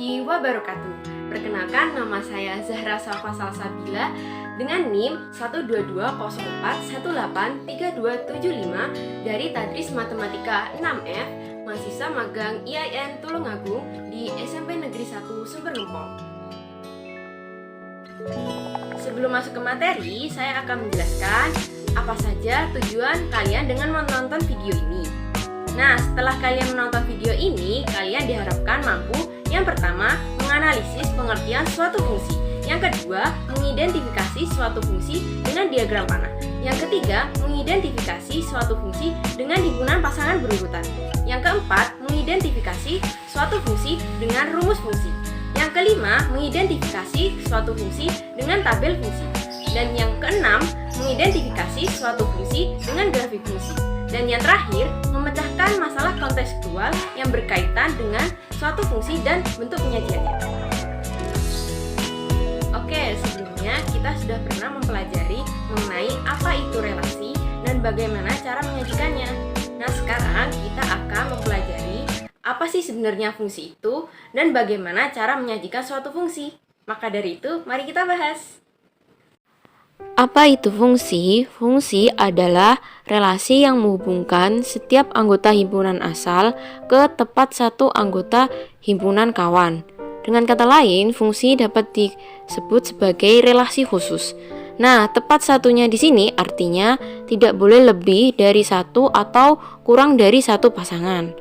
warahmatullahi wabarakatuh. Perkenalkan, nama saya Zahra Safa Salsabila dengan NIM 12208183275 dari Tadris Matematika 6F, mahasiswa magang IAIN Tulungagung di SMP Negeri 1 Sumberlempong. Sebelum masuk ke materi, saya akan menjelaskan apa saja tujuan kalian dengan menonton video ini. Nah, setelah kalian menonton video ini, kalian diharapkan mampu yang pertama, menganalisis pengertian suatu fungsi. Yang kedua, mengidentifikasi suatu fungsi dengan diagram panah. Yang ketiga, mengidentifikasi suatu fungsi dengan himpunan pasangan berurutan. Yang keempat, mengidentifikasi suatu fungsi dengan rumus fungsi. Yang kelima, mengidentifikasi suatu fungsi dengan tabel fungsi. Dan yang keenam, mengidentifikasi suatu fungsi dengan grafik fungsi. Dan yang terakhir, memecahkan masalah kontekstual yang berkaitan dengan suatu fungsi dan bentuk penyajiannya. Oke, sebelumnya kita sudah pernah mempelajari mengenai apa itu relasi dan bagaimana cara menyajikannya. Nah, sekarang kita akan mempelajari apa sih sebenarnya fungsi itu dan bagaimana cara menyajikan suatu fungsi. Maka dari itu, mari kita bahas. Apa itu fungsi? Fungsi adalah relasi yang menghubungkan setiap anggota himpunan asal ke tepat satu anggota himpunan kawan. Dengan kata lain, fungsi dapat disebut sebagai relasi khusus. Nah, tepat satunya di sini artinya tidak boleh lebih dari satu atau kurang dari satu pasangan.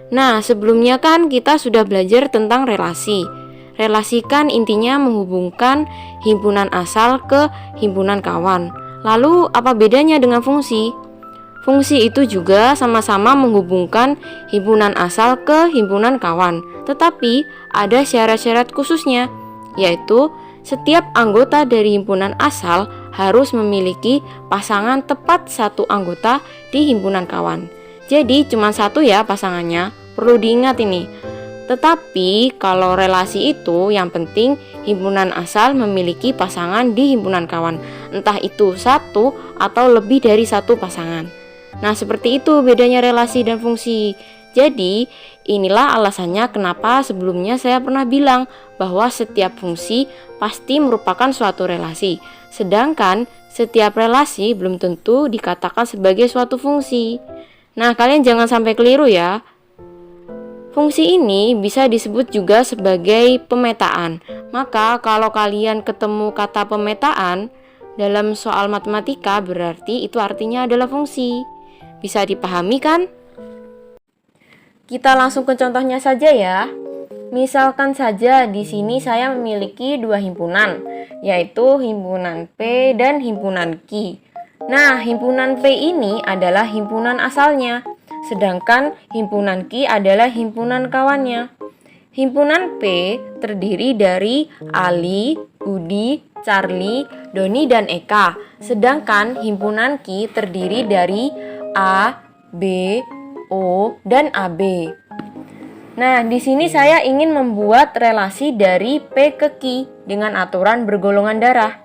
Nah, sebelumnya kan kita sudah belajar tentang relasi. Relasi kan intinya menghubungkan himpunan asal ke himpunan kawan. Lalu apa bedanya dengan fungsi? Fungsi itu juga sama-sama menghubungkan himpunan asal ke himpunan kawan. Tetapi ada syarat-syarat khususnya, yaitu setiap anggota dari himpunan asal harus memiliki pasangan tepat satu anggota di himpunan kawan. Jadi cuma satu ya pasangannya, perlu diingat ini. Tetapi kalau relasi itu yang penting himpunan asal memiliki pasangan di himpunan kawan, entah itu satu atau lebih dari satu pasangan. Nah, seperti itu bedanya relasi dan fungsi. Jadi inilah alasannya kenapa sebelumnya saya pernah bilang bahwa setiap fungsi pasti merupakan suatu relasi, sedangkan setiap relasi belum tentu dikatakan sebagai suatu fungsi. Nah, kalian jangan sampai keliru ya. Fungsi ini bisa disebut juga sebagai pemetaan. Maka kalau kalian ketemu kata pemetaan dalam soal matematika, berarti itu artinya adalah fungsi. Bisa dipahami kan? Kita langsung ke contohnya saja ya. Misalkan saja di sini saya memiliki dua himpunan, yaitu himpunan P dan himpunan Q. Nah, himpunan P ini adalah himpunan asalnya, sedangkan himpunan Q adalah himpunan kawannya. Himpunan P terdiri dari Ali, Budi, Charlie, Doni, dan Eka. Sedangkan himpunan Q terdiri dari A, B, O, dan AB. Nah, di sini saya ingin membuat relasi dari P ke Q dengan aturan bergolongan darah.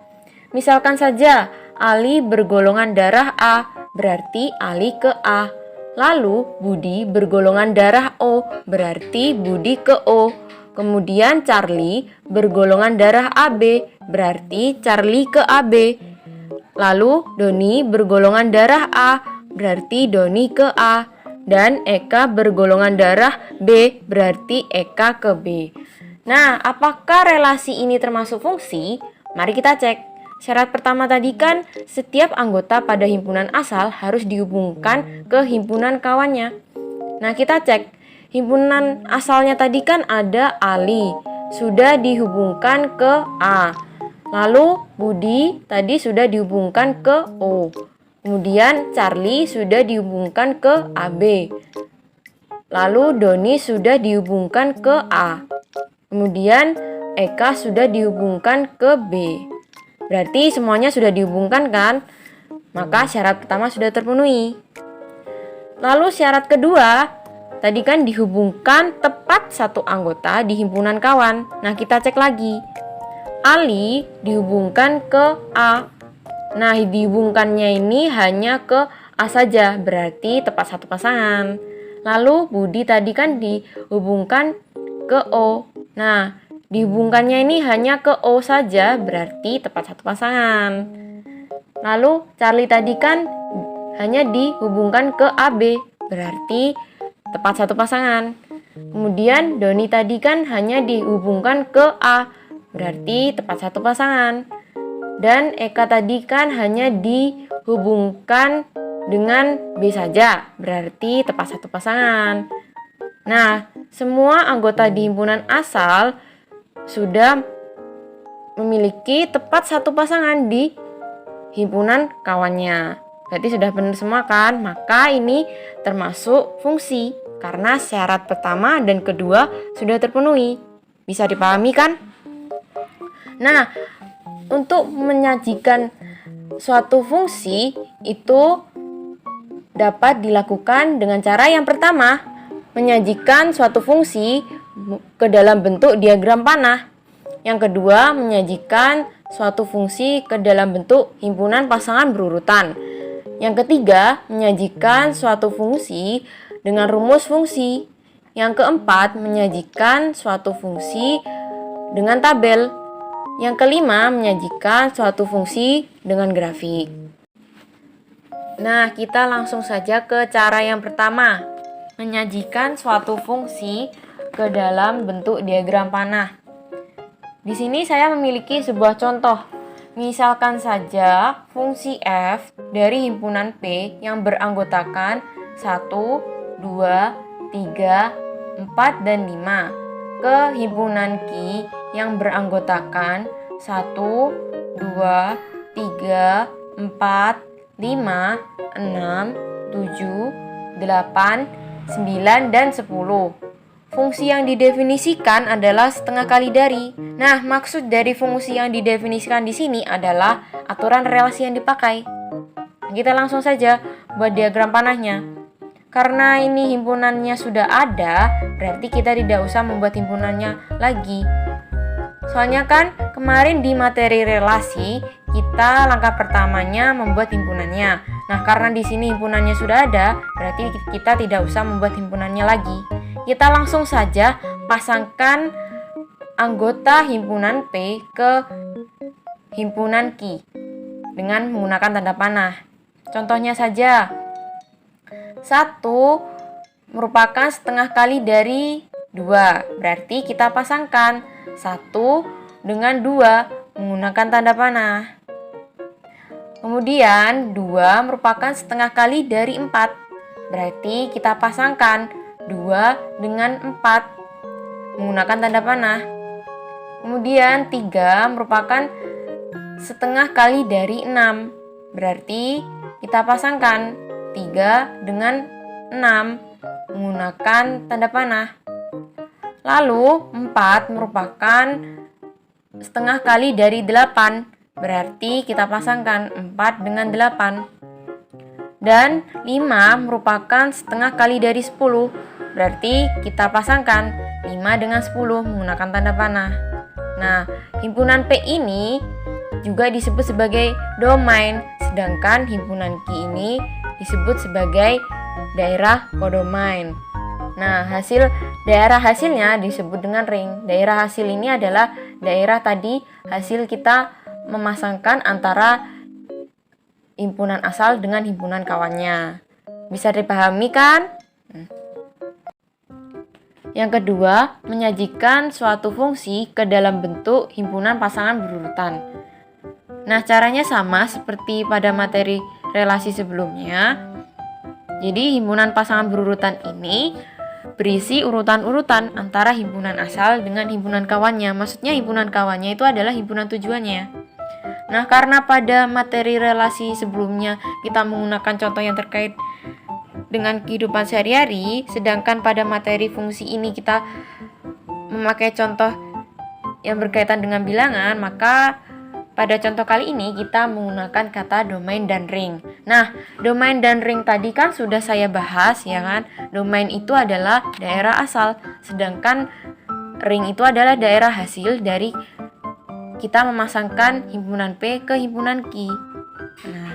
Misalkan saja Ali bergolongan darah A, berarti Ali ke A. Lalu Budi bergolongan darah O, berarti Budi ke O. Kemudian Charlie bergolongan darah AB, berarti Charlie ke AB. Lalu Doni bergolongan darah A, berarti Doni ke A. Dan Eka bergolongan darah B, berarti Eka ke B. Nah, apakah relasi ini termasuk fungsi? Mari kita cek. Syarat pertama tadi kan setiap anggota pada himpunan asal harus dihubungkan ke himpunan kawannya. Nah, kita cek. Himpunan asalnya tadi kan ada Ali, sudah dihubungkan ke A. Lalu Budi tadi sudah dihubungkan ke O. Kemudian Charlie sudah dihubungkan ke AB. Lalu Doni sudah dihubungkan ke A. Kemudian Eka sudah dihubungkan ke B. Berarti semuanya sudah dihubungkan kan? Maka syarat pertama sudah terpenuhi. Lalu syarat kedua, tadi kan dihubungkan tepat satu anggota di himpunan kawan. Nah, kita cek lagi. Ali dihubungkan ke A. Nah, dihubungkannya ini hanya ke A saja, berarti tepat satu pasangan. Lalu Budi tadi kan dihubungkan ke O. Nah, dihubungkannya ini hanya ke O saja, berarti tepat satu pasangan. Lalu Charlie tadi kan hanya dihubungkan ke AB, berarti tepat satu pasangan. Kemudian Doni tadi kan hanya dihubungkan ke A, berarti tepat satu pasangan. Dan Eka tadi kan hanya dihubungkan dengan B saja, berarti tepat satu pasangan. Nah, semua anggota di himpunan asal sudah memiliki tepat satu pasangan di himpunan kawannya. Berarti sudah benar semua kan? Maka ini termasuk fungsi karena syarat pertama dan kedua sudah terpenuhi. Bisa dipahami kan? Nah, untuk menyajikan suatu fungsi itu dapat dilakukan dengan cara yang pertama, menyajikan suatu fungsi ke dalam bentuk diagram panah. Yang kedua, menyajikan suatu fungsi ke dalam bentuk himpunan pasangan berurutan. Yang ketiga, menyajikan suatu fungsi dengan rumus fungsi. Yang keempat, menyajikan suatu fungsi dengan tabel. Yang kelima, menyajikan suatu fungsi dengan grafik. Nah, kita langsung saja ke cara yang pertama, menyajikan suatu fungsi ke dalam bentuk diagram panah. Di sini saya memiliki sebuah contoh. Misalkan saja fungsi f dari himpunan P yang beranggotakan 1, 2, 3, 4, dan 5 ke himpunan Q yang beranggotakan 1, 2, 3, 4, 5, 6, 7, 8, 9, dan 10. Fungsi yang didefinisikan adalah setengah kali dari. Nah, maksud dari fungsi yang didefinisikan di sini adalah aturan relasi yang dipakai. Kita langsung saja buat diagram panahnya. Karena ini himpunannya sudah ada, berarti kita tidak usah membuat himpunannya lagi. Soalnya kan kemarin di materi relasi, kita langkah pertamanya membuat himpunannya. Nah, karena di sini himpunannya sudah ada, berarti kita tidak usah membuat himpunannya lagi. Kita langsung saja pasangkan anggota himpunan P ke himpunan Q dengan menggunakan tanda panah. Contohnya saja, 1 merupakan setengah kali dari 2, berarti kita pasangkan 1 dengan 2 menggunakan tanda panah. Kemudian 2 merupakan setengah kali dari 4, berarti kita pasangkan 2 dengan 4 menggunakan tanda panah. Kemudian 3 merupakan setengah kali dari 6, berarti kita pasangkan 3 dengan 6 menggunakan tanda panah. Lalu 4 merupakan setengah kali dari 8, berarti kita pasangkan 4 dengan 8. Dan 5 merupakan setengah kali dari 10, berarti kita pasangkan 5 dengan 10 menggunakan tanda panah. Nah, himpunan P ini juga disebut sebagai domain, sedangkan himpunan Q ini disebut sebagai daerah kodomain. Nah, daerah hasilnya disebut dengan ring. Daerah hasil ini adalah daerah tadi hasil kita memasangkan antara himpunan asal dengan himpunan kawannya. Bisa dipahami kan? Yang kedua, menyajikan suatu fungsi ke dalam bentuk himpunan pasangan berurutan. Nah, caranya sama seperti pada materi relasi sebelumnya. Jadi, himpunan pasangan berurutan ini berisi urutan-urutan antara himpunan asal dengan himpunan kawannya. Maksudnya himpunan kawannya itu adalah himpunan tujuannya. Nah, karena pada materi relasi sebelumnya kita menggunakan contoh yang terkait dengan kehidupan sehari-hari, sedangkan pada materi fungsi ini kita memakai contoh yang berkaitan dengan bilangan, maka pada contoh kali ini kita menggunakan kata domain dan ring. Nah, domain dan ring tadi kan sudah saya bahas ya kan. Domain itu adalah daerah asal, sedangkan ring itu adalah daerah hasil dari kita memasangkan himpunan P ke himpunan Q. Nah,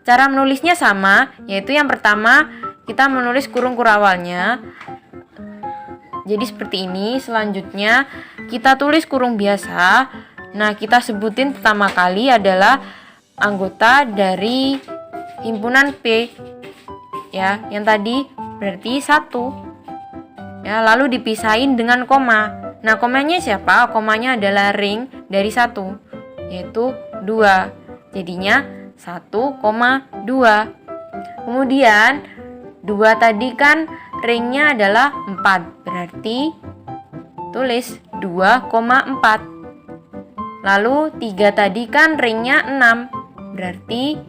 cara menulisnya sama, yaitu yang pertama kita menulis kurung kurawalnya. Jadi seperti ini. Selanjutnya kita tulis kurung biasa. Nah, kita sebutin pertama kali adalah anggota dari himpunan P. Ya, yang tadi berarti 1. Ya, lalu dipisahin dengan koma. Nah, komanya siapa? Komanya adalah ring dari 1, yaitu 2. Jadinya 1,2. Kemudian 2 tadi kan ringnya adalah 4. Berarti tulis 2,4. Lalu 3 tadi kan ringnya 6. Berarti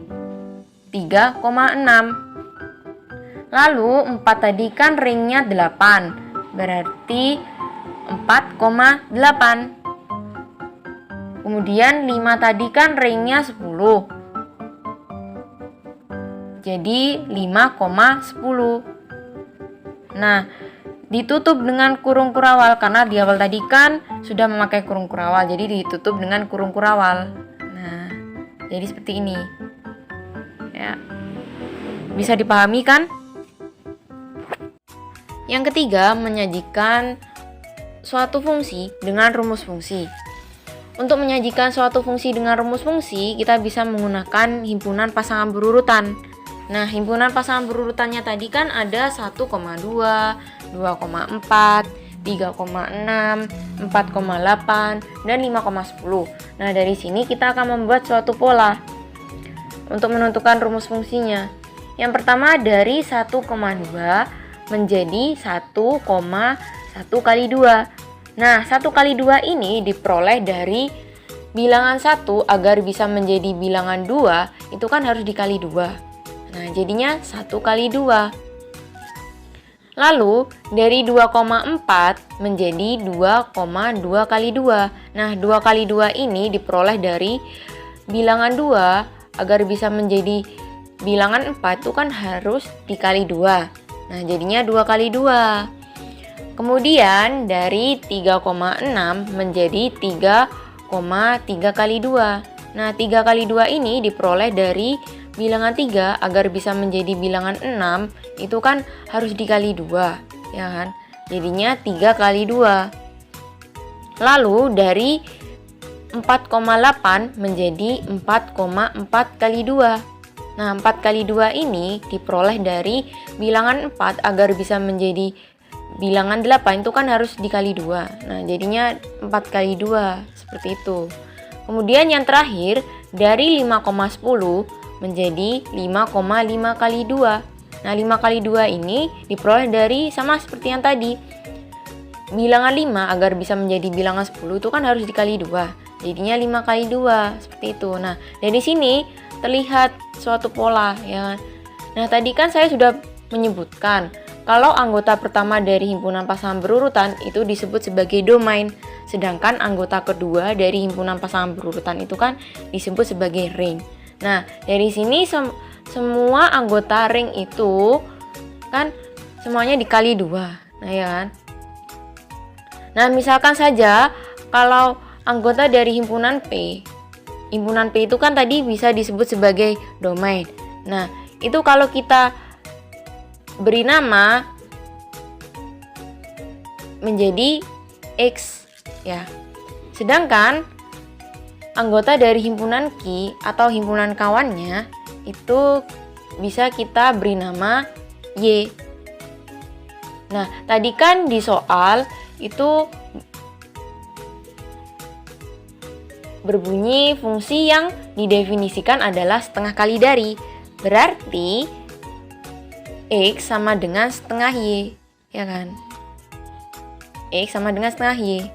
3,6. Lalu 4 tadi kan ringnya 8. Berarti 4,8. Kemudian 5 tadi kan ringnya 10. Jadi 5,10. Nah, ditutup dengan kurung kurawal karena di awal tadi kan sudah memakai kurung kurawal. Jadi ditutup dengan kurung kurawal. Nah, jadi seperti ini. Ya. Bisa dipahami kan? Yang ketiga, menyajikan suatu fungsi dengan rumus fungsi. Untuk menyajikan suatu fungsi dengan rumus fungsi, kita bisa menggunakan himpunan pasangan berurutan. Nah, himpunan pasangan berurutannya tadi kan ada 1,2, 2,4, 3,6, 4,8, dan 5,10. Nah, dari sini kita akan membuat suatu pola untuk menentukan rumus fungsinya. Yang pertama, dari 1,2 menjadi 1,1 kali 2. Nah, 1 kali 2 ini diperoleh dari bilangan 1 agar bisa menjadi bilangan 2, itu kan harus dikali 2. Nah, jadinya 1 kali 2. Lalu, dari 2,4 menjadi 2,2 kali 2. Nah, 2 kali 2 ini diperoleh dari bilangan 2 agar bisa menjadi bilangan 4 itu kan harus dikali 2. Nah, jadinya 2 kali 2. Kemudian dari 3,6 menjadi 3,3 kali 2. Nah, 3 kali 2 ini diperoleh dari bilangan 3 agar bisa menjadi bilangan 6 itu kan harus dikali 2, ya kan? Jadinya 3 kali 2. Lalu dari 4,8 menjadi 4,4 kali 2. Nah, 4 kali 2 ini diperoleh dari bilangan 4 agar bisa menjadi bilangan 8 itu kan harus dikali 2. Nah, jadinya 4 kali 2, seperti itu. Kemudian yang terakhir, dari 5,10 menjadi 5,5 kali 2. Nah, 5 kali 2 ini diperoleh dari sama seperti yang tadi. Bilangan 5 agar bisa menjadi bilangan 10 itu kan harus dikali 2. Jadinya 5 kali 2, seperti itu. Nah, dari sini terlihat suatu pola, ya. Nah, tadi kan saya sudah menyebutkan kalau anggota pertama dari himpunan pasangan berurutan itu disebut sebagai domain, sedangkan anggota kedua dari himpunan pasangan berurutan itu kan disebut sebagai ring. Nah, dari sini semua anggota ring itu kan semuanya dikali 2. Nah, ya kan? Nah, misalkan saja kalau anggota dari himpunan P itu kan tadi bisa disebut sebagai domain. Nah, itu kalau kita beri nama menjadi X, ya. Sedangkan anggota dari himpunan Q atau himpunan kawannya itu bisa kita beri nama Y. Nah, tadi kan di soal itu berbunyi fungsi yang didefinisikan adalah setengah kali dari. Berarti X sama dengan setengah Y, ya kan? X sama dengan setengah Y.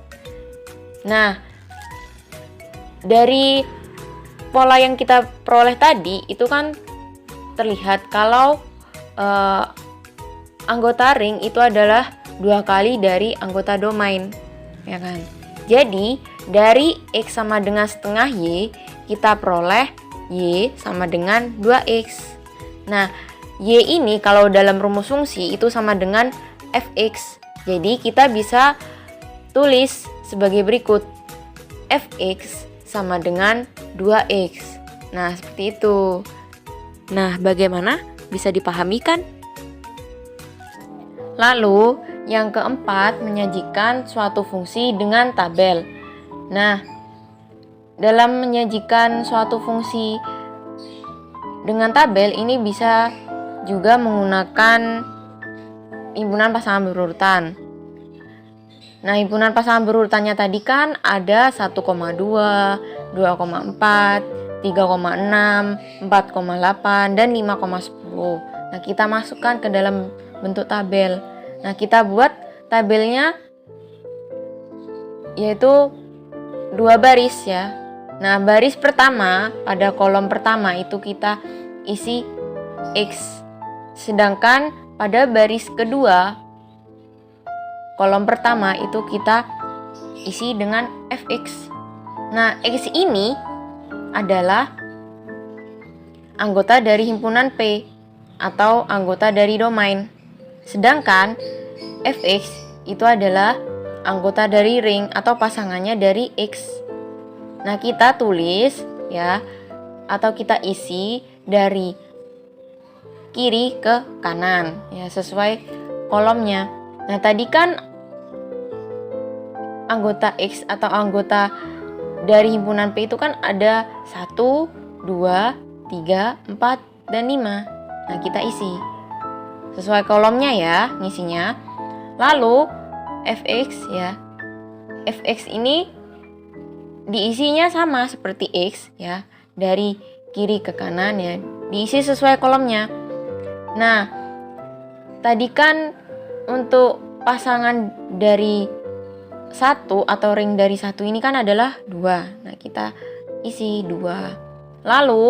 Nah, dari pola yang kita peroleh tadi itu kan terlihat kalau anggota ring itu adalah 2 kali dari anggota domain, ya kan? Jadi dari X sama dengan setengah Y kita peroleh Y sama dengan 2X. Nah, Y ini kalau dalam rumus fungsi itu sama dengan Fx. Jadi kita bisa tulis sebagai berikut. Fx sama dengan 2x. Nah, seperti itu. Nah, bagaimana? Bisa dipahami kan? Lalu, Yang keempat, menyajikan suatu fungsi dengan tabel. Nah, dalam menyajikan suatu fungsi dengan tabel ini bisa juga menggunakan himpunan pasangan berurutan. Nah, himpunan pasangan berurutannya tadi kan ada 1,2, 2,4, 3,6, 4,8, dan 5,10. Nah, kita masukkan ke dalam bentuk tabel. Nah, kita buat tabelnya yaitu 2 baris ya. Nah, baris pertama pada kolom pertama itu kita isi X. Sedangkan pada baris kedua kolom pertama itu kita isi dengan Fx. Nah, X ini adalah anggota dari himpunan P atau anggota dari domain. Sedangkan Fx itu adalah anggota dari ring atau pasangannya dari X. Nah, kita tulis ya atau kita isi dari kiri ke kanan ya sesuai kolomnya. Nah, tadi kan anggota X atau anggota dari himpunan P itu kan ada 1, 2, 3, 4, dan 5. Nah, kita isi sesuai kolomnya ya ngisinya. Lalu Fx ya. Fx ini diisinya sama seperti X ya, dari kiri ke kanan ya, diisi sesuai kolomnya. Nah, tadi kan untuk pasangan dari 1 atau ring dari 1 ini kan adalah 2. Nah, kita isi 2. Lalu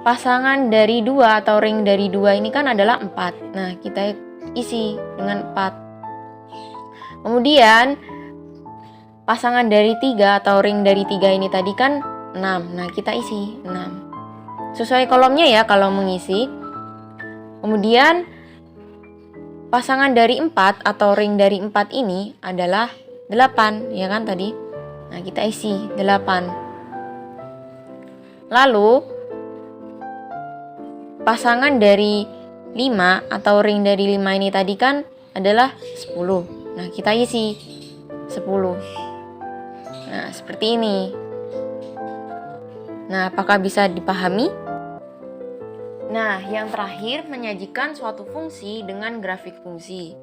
pasangan dari 2 atau ring dari 2 ini kan adalah 4. Nah, kita isi dengan 4. Kemudian pasangan dari 3 atau ring dari 3 ini tadi kan 6. Nah, kita isi 6. Sesuai kolomnya ya kalau mengisi. Kemudian pasangan dari 4 atau ring dari 4 ini adalah 8, ya kan tadi? Nah, kita isi 8. Lalu pasangan dari 5 atau ring dari 5 ini tadi kan adalah 10. Nah, kita isi 10. Nah, seperti ini. Nah, apakah bisa dipahami? Nah, yang terakhir menyajikan suatu fungsi dengan grafik fungsi.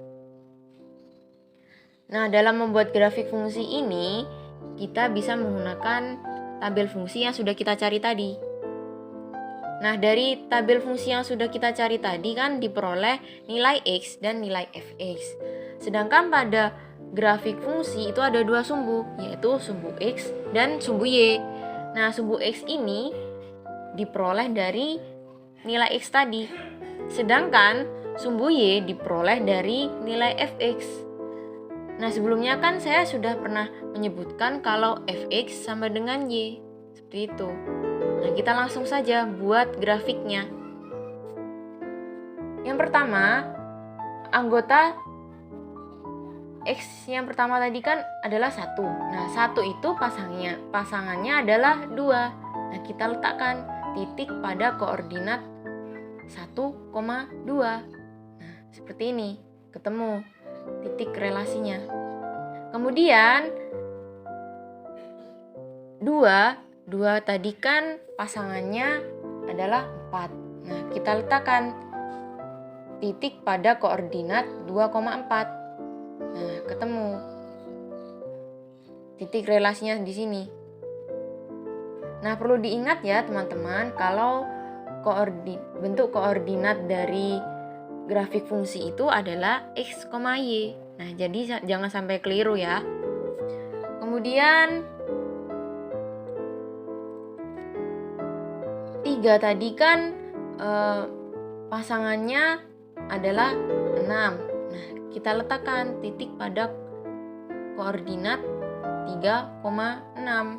Nah, dalam membuat grafik fungsi ini, kita bisa menggunakan tabel fungsi yang sudah kita cari tadi. Nah, dari tabel fungsi yang sudah kita cari tadi kan diperoleh nilai X dan nilai Fx. Sedangkan pada grafik fungsi itu ada 2 sumbu, yaitu sumbu X dan sumbu Y. Nah, sumbu X ini diperoleh dari nilai X tadi. Sedangkan sumbu Y diperoleh dari nilai Fx. Nah, sebelumnya kan saya sudah pernah menyebutkan kalau Fx sama dengan Y. Seperti itu. Nah, kita langsung saja buat grafiknya. Yang pertama, anggota X yang pertama tadi kan adalah 1. Nah, 1 itu pasangannya adalah 2. Nah, kita letakkan titik pada koordinat 1,2. Nah, seperti ini. Ketemu titik relasinya. Kemudian 2 tadi kan pasangannya adalah 4. Nah, kita letakkan titik pada koordinat 2,4. Nah, ketemu titik relasinya di sini. Nah, perlu diingat ya teman-teman, kalau bentuk koordinat dari grafik fungsi itu adalah X, Y. Nah, jadi jangan sampai keliru ya. Kemudian 3 tadi kan pasangannya adalah 6. Nah, kita letakkan titik pada koordinat 3,6.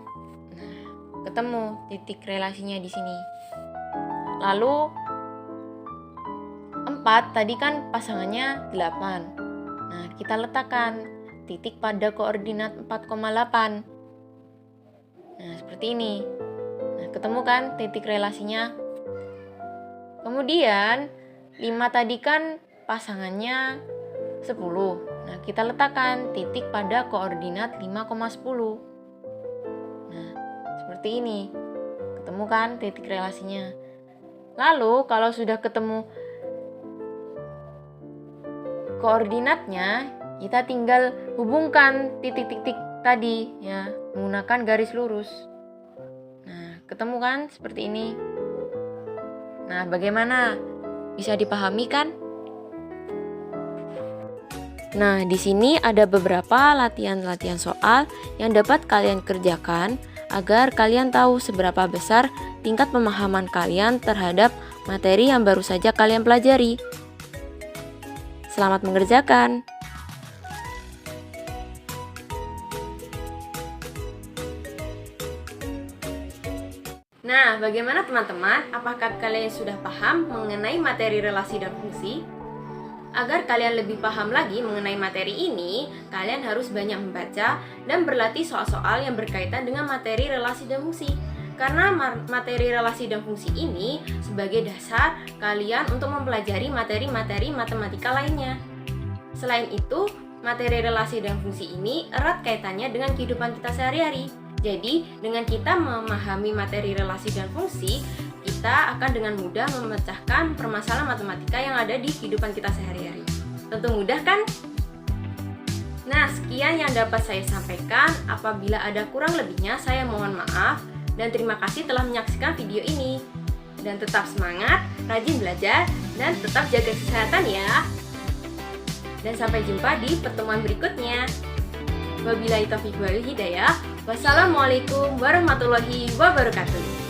Nah, ketemu titik relasinya di sini. Lalu 4 tadi kan pasangannya 8. Nah, kita letakkan titik pada koordinat 4,8. Nah, seperti ini. Nah, ketemu kan titik relasinya. Kemudian 5 tadi kan pasangannya 10. Nah, kita letakkan titik pada koordinat 5,10. Nah, seperti ini. Ketemu kan titik relasinya. Lalu, kalau sudah ketemu koordinatnya, kita tinggal hubungkan titik-titik tadi ya, menggunakan garis lurus. Nah, ketemu kan seperti ini. Nah, bagaimana? Bisa dipahami kan? Nah, di sini ada beberapa latihan-latihan soal yang dapat kalian kerjakan agar kalian tahu seberapa besar tingkat pemahaman kalian terhadap materi yang baru saja kalian pelajari. Selamat mengerjakan. Nah, bagaimana teman-teman? Apakah kalian sudah paham mengenai materi relasi dan fungsi? Agar kalian lebih paham lagi mengenai materi ini, kalian harus banyak membaca dan berlatih soal-soal yang berkaitan dengan materi relasi dan fungsi. Karena materi relasi dan fungsi ini sebagai dasar kalian untuk mempelajari materi-materi matematika lainnya. Selain itu, materi relasi dan fungsi ini erat kaitannya dengan kehidupan kita sehari-hari. Jadi, dengan kita memahami materi relasi dan fungsi, kita akan dengan mudah memecahkan permasalahan matematika yang ada di kehidupan kita sehari-hari. Tentu mudah kan? Nah, sekian yang dapat saya sampaikan. Apabila ada kurang lebihnya, saya mohon maaf. Dan terima kasih telah menyaksikan video ini. Dan tetap semangat, rajin belajar, dan tetap jaga kesehatan ya. Dan sampai jumpa di pertemuan berikutnya. Wabillahi taufiq wal hidayah. Wassalamualaikum warahmatullahi wabarakatuh.